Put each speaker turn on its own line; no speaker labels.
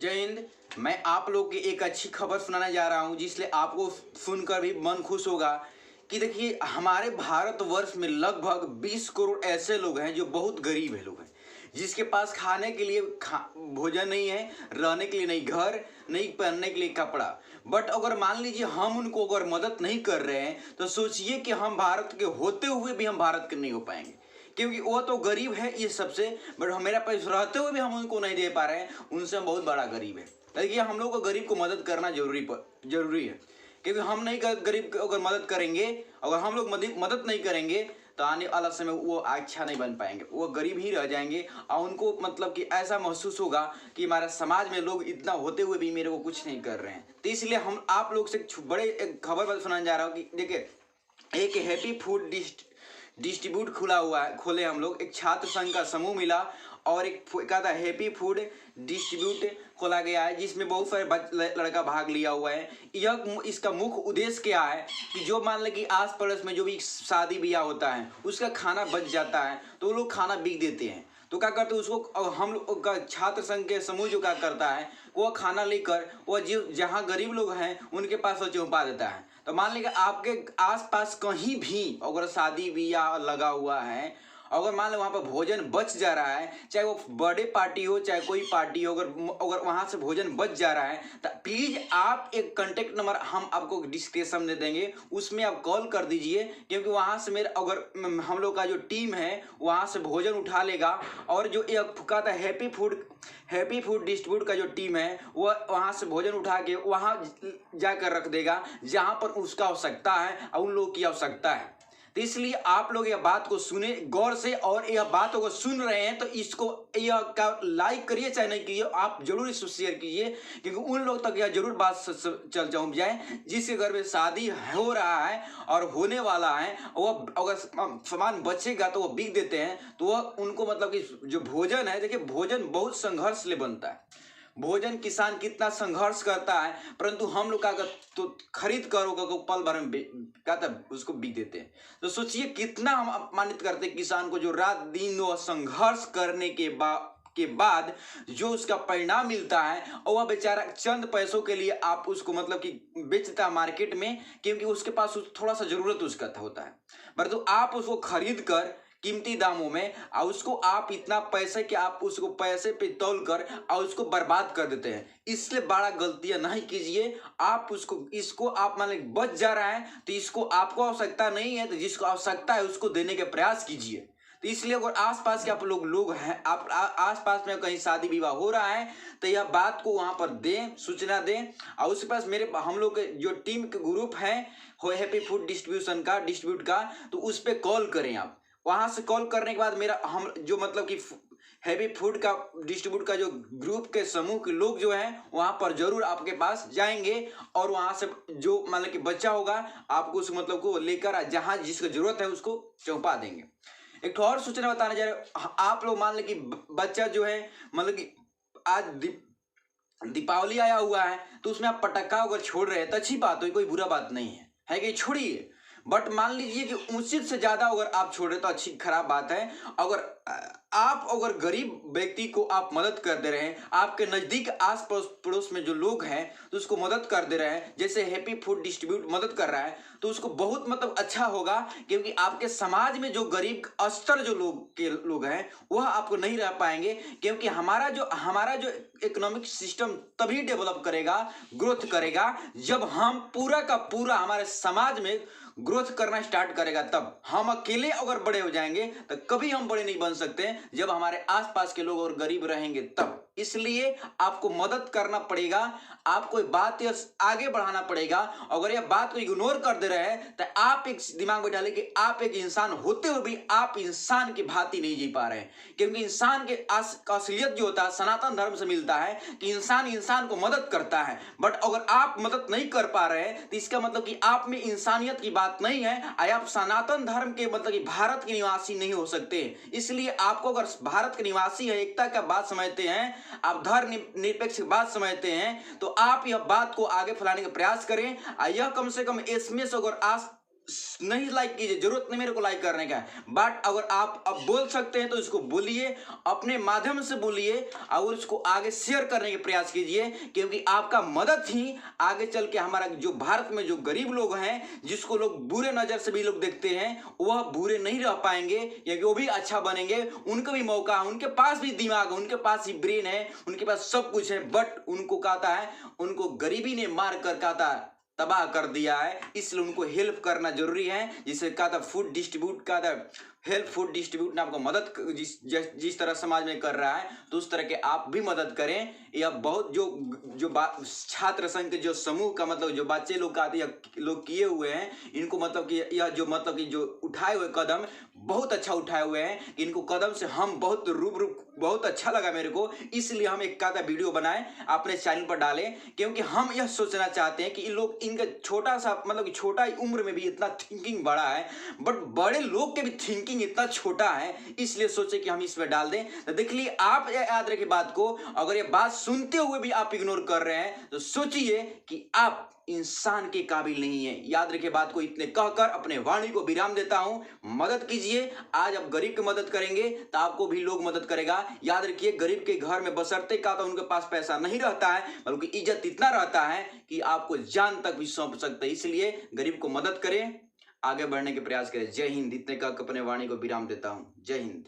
जय हिंद। मैं आप लोग की एक अच्छी खबर सुनाने जा रहा हूं जिससे आपको सुनकर भी मन खुश होगा कि देखिए हमारे भारतवर्ष में लगभग 20 करोड़ ऐसे लोग हैं जो बहुत गरीब है लोग हैं, जिसके पास खाने के लिए भोजन नहीं है, रहने के लिए नहीं घर, नहीं पहनने के लिए कपड़ा। बट अगर मान लीजिए हम उनको अगर मदद नहीं कर रहे हैं तो सोचिए कि हम भारत के होते हुए भी हम भारत के नहीं हो पाएंगे, क्योंकि वो तो गरीब है ये सबसे, बट मेरा पास रहते हुए भी हम उनको नहीं दे पा रहे हैं। उनसे हम बहुत बड़ा गरीब है। देखिए हम लोग को गरीब को मदद करना जरूरी है, क्योंकि हम नहीं गरीब को अगर मदद करेंगे, अगर हम लोग मदद नहीं करेंगे तो आने वाला समय वो अच्छा नहीं बन पाएंगे, वो गरीब ही रह जाएंगे। और उनको मतलब कि ऐसा महसूस होगा कि हमारा समाज में लोग इतना होते हुए भी मेरे को कुछ नहीं कर रहे हैं। तो इसलिए हम आप लोग से बड़े एक खबर सुनाने जा रहा हूँ कि देखिए एक हैप्पी फूड डिस्ट्रीब्यूट खोले हम लोग। एक छात्र संघ का समूह मिला और एक क्या था हैप्पी फूड डिस्ट्रीब्यूट खोला गया है, जिसमें बहुत सारे लड़का भाग लिया हुआ है। इसका मुख्य उद्देश्य क्या है कि जो मान ले कि आस पड़ोस में जो भी शादी ब्याह होता है उसका खाना बच जाता है तो वो लोग खाना बिक देते हैं। तो क्या करते हैं उसको, हम लोग का छात्र संघ के समूह जो क्या करता है वो खाना लेकर वो जहाँ गरीब लोग हैं उनके पास वो पहुंचा देता है। तो मान लीजिए आपके आसपास कहीं भी अगर शादी ब्याह लगा हुआ है, अगर मान लो वहाँ पर भोजन बच जा रहा है, चाहे वो बर्थडे पार्टी हो चाहे कोई पार्टी हो, अगर वहाँ से भोजन बच जा रहा है तो प्लीज़ आप एक कांटेक्ट नंबर हम आपको डिस्क्रिप्शन में दे देंगे, उसमें आप कॉल कर दीजिए, क्योंकि वहाँ से मेरे अगर हम लोग का जो टीम है वहाँ से भोजन उठा लेगा। और जो एक फुका था हैप्पी फूड डिस्ट्रीब्यूट का जो टीम है वह वहाँ से भोजन उठा के वहाँ जाकर रख देगा जहाँ पर उसका आवश्यकता है और उन लोगों की आवश्यकता है। तो इसलिए आप लोग यह बात को सुने गौर से, और यह बात अगर सुन रहे हैं तो इसको यह का लाइक करिए चाहे नहीं कीजिए, आप जरूर इसको शेयर कीजिए, क्योंकि उन लोग तक यह जरूर बात चल जाए जिसके घर में शादी हो रहा है और होने वाला है, वह अगर सामान बचेगा तो वो बिक देते हैं। तो वह उनको मतलब कि जो भोजन है, देखिए भोजन बहुत संघर्ष ले बनता है। भोजन किसान कितना संघर्ष करता है, परंतु हम लोग का तो खरीद कर पल भर में उसको बिक देते हैं। तो सोचिए कितना हम अपमानित करते हैं किसान को, जो रात दिन वो संघर्ष करने के बाद जो उसका परिणाम मिलता है, और वह बेचारा चंद पैसों के लिए आप उसको मतलब कि बेचता है मार्केट में, क्योंकि उसके पास थोड़ा सा जरूरत उसका होता है। परंतु आप उसको खरीद कर कीमती दामों में और उसको आप इतना पैसे कि आप उसको पैसे पे तौल कर और उसको बर्बाद कर देते हैं। इसलिए बड़ा गलतियां नहीं कीजिए। आप इसको आप मान लीजिए बच जा रहा है तो इसको आपको आवश्यकता नहीं है, तो जिसको आवश्यकता है उसको देने के प्रयास कीजिए। तो इसलिए अगर आसपास के आप लोग हैं, आप आसपास में कहीं शादी विवाह हो रहा है तो यह बात को वहां पर दें, सूचना दें। और उसके पास हम लोग के जो टीम के ग्रुप है हैप्पी फूड डिस्ट्रीब्यूट का, तो उस पर कॉल करें। आप वहां से कॉल करने के बाद हम जो मतलब कि हैप्पी फूड का डिस्ट्रीब्यूट का जो ग्रुप के समूह के लोग जो हैं वहां पर जरूर आपके पास जाएंगे, और वहां से जो मतलब कि बच्चा होगा आपको उस मतलब को लेकर जहां जिसको जरूरत है उसको पहुंचा देंगे। एक तो और सूचना बताने जा रहे, आप लोग मान लें कि बच्चा जो है मतलब कि आज दीपावली आया हुआ है तो उसमें आप पटाखा अगर छोड़ रहे हैं तो अच्छी बात हो, कोई बुरा बात नहीं है कि छोड़िए। बट मान लीजिए कि उचित से ज्यादा अगर आप छोड़ रहे तो अच्छी खराब बात है। अगर गरीब व्यक्ति को आप मदद कर दे रहे हैं, आपके नजदीक आस पड़ोस में जो लोग हैं तो उसको मदद कर दे रहे हैं, जैसे हैप्पी फूड डिस्ट्रीब्यूट मदद कर रहा है, तो उसको बहुत मतलब अच्छा होगा, क्योंकि आपके समाज में जो गरीब स्तर जो लोग हैं वह आपको नहीं रह पाएंगे। क्योंकि हमारा जो इकोनॉमिक सिस्टम तभी डेवलप करेगा, ग्रोथ करेगा, जब हम पूरा का पूरा हमारे समाज में ग्रोथ करना स्टार्ट करेगा। तब हम अकेले अगर बड़े हो जाएंगे तो कभी हम बड़े नहीं बन सकते, जब हमारे आसपास के लोग और गरीब रहेंगे तब। इसलिए आपको मदद करना पड़ेगा, आपको बात आगे बढ़ाना पड़ेगा। अगर यह बात को इग्नोर कर दे रहे हैं तो आप एक दिमाग में डालें कि आप एक इंसान होते हुए भी आप इंसान की भांति नहीं जी पा रहे हैं। क्योंकि इंसान के असलियत जो होता है सनातन धर्म से मिलता है कि इंसान को मदद करता है। बट अगर आप मदद नहीं कर पा रहे हैं तो इसका मतलब कि आप में इंसानियत की बात नहीं है, आप सनातन धर्म के मतलब कि भारत के निवासी नहीं हो सकते। इसलिए आपको अगर भारत के निवासी है, एकता का बात समझते हैं, आप धर्म निरपेक्ष बात समझते हैं, तो आप यह बात को आगे फैलाने का प्रयास करें। यह कम से कम एसएमएस अगर नहीं लाइक कीजिए, जरूरत नहीं मेरे को लाइक करने का है, बट अगर आप अब बोल सकते हैं तो इसको बोलिए, अपने माध्यम से बोलिए और इसको आगे शेयर करने के प्रयास कीजिए, क्योंकि आपका मदद ही आगे चल के हमारा जो भारत में जो गरीब लोग हैं, जिसको लोग बुरे नजर से भी लोग देखते हैं, वह बुरे नहीं रह पाएंगे, क्योंकि वो भी अच्छा बनेंगे। उनको भी मौका है, उनके पास भी दिमाग है, उनके पास ही ब्रेन है, उनके पास सब कुछ है, बट उनको कहता है, उनको गरीबी ने मार कर कहता है तबाह कर दिया है, इसलिए उनको हेल्प करना जरूरी है। जिसे कहा था फूड डिस्ट्रीब्यूट, कहा था हेल्प फूड डिस्ट्रीब्यूट ने आपको मदद जिस तरह समाज में कर रहा है, तो उस तरह के आप भी मदद करें। यह बहुत जो छात्र संघ के जो समूह का मतलब जो बच्चे लोग का लोग किए हुए हैं, इनको मतलब कि यह जो मतलब कि जो उठाए हुए कदम बहुत अच्छा उठाए हुए हैं, इनको कदम से हम बहुत अच्छा लगा मेरे को, इसलिए हम एक का वीडियो बनाए अपने चैनल पर डालें, क्योंकि हम यह सोचना चाहते हैं कि इन लोग इनका छोटा सा मतलब छोटा ही उम्र में भी इतना थिंकिंग बड़ा है, बट बड़े लोग के भी थिंकिंग इतना छोटा है, इसलिए सोचे कि हम इसमें डाल दें। तो देख लिए आप याद रखिए बात को, अगर ये बात सुनते हुए भी आप इग्नोर कर रहे हैं तो सोचिए कि आप इंसान के काबिल नहीं है। याद रखिए बात को, इतने कहकर अपने वाणी को विराम देता हूं। मदद कीजिए, आज आप गरीब की मदद करेंगे तो आपको भी लोग मदद करेगा। याद रखिए गरीब के घर में बशर्ते का तो उनके पास पैसा नहीं रहता है, बल्कि इज्जत इतना रहता है कि आपको जान तक भी सौंप सकते हैं। इसलिए गरीब को मदद करें, आगे बढ़ने के प्रयास करें। जय हिंद। इतने कहकर अपने वाणी को विराम देता हूं। जय हिंद।